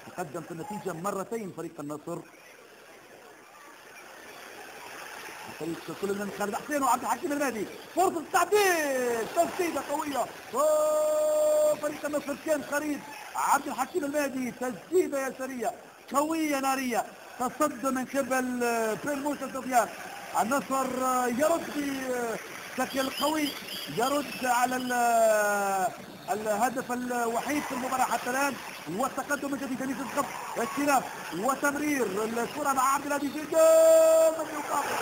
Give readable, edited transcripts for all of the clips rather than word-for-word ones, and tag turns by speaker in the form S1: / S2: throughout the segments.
S1: تقدم في النتيجة مرتين فريق النصر. فريق كل من خالد حسين وعبد الحكيم المهدي، فرصة التعديل، تسديدة قوية. فريق النصر كان خريج عبد الحكيم المهدي، تسديدة يسارية قوية نارية، تصد من قبل بن موسى سفيان. النصر يرد بشكل قوي، يرد على الهدف الوحيد في المباراة حتى الآن، والتقدم من جديد. تمييز الخط، استلام وتمرير الكرة مع عبد الهادي جدا من يقابل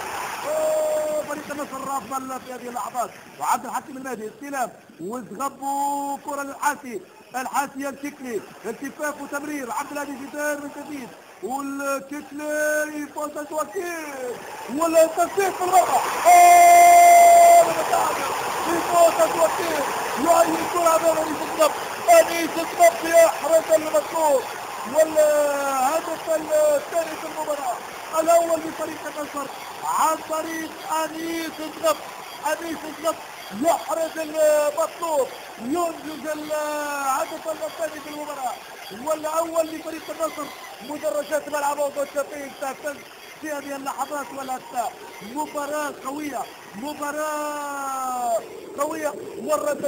S1: فريق النصر افضل في هذه اللحظات. وعبد الحكيم المهدي استلام وزغبوا كرة للحاسي، الحاسي ينتكلي التفاف وتمرير عبد الهادي جدار من جديد، والكتلي يفوز الوكيل ولا التسديد في المرمى. يفوز الوكيل يعني الكرة امام انيس الضب، انيس الضب يحرز المطلوب، والهدف الثاني في المباراة الأول لفريق النصر عن طريق أنيس الضب. أنيس الضب يحرز المطلوب، ينجز الهدف الثاني في المباراة والأول لفريق النصر. مدرجات ملعب أوضو الشفيق تهتز في هذه اللحظات والأثناء. مباراة قوية، مباراة قوية. والرد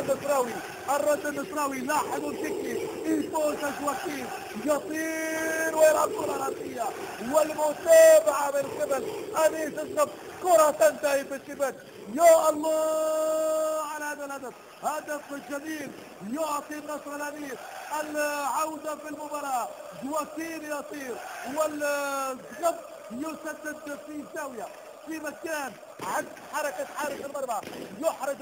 S1: النصراوي لاحظوا الفكري يفوز الوكيل، يطير ويلعب كرة راسية، والمتابعة من قبل أنيس الضب، كرة تنتهي في الشباك. يا الله على هذا الهدف، هدف جميل يعطي النصر الأنيس العودة في المباراة. جواكين يطير والضب يسدد في زاوية في مكان عند حركة حارس المرمى، يحرز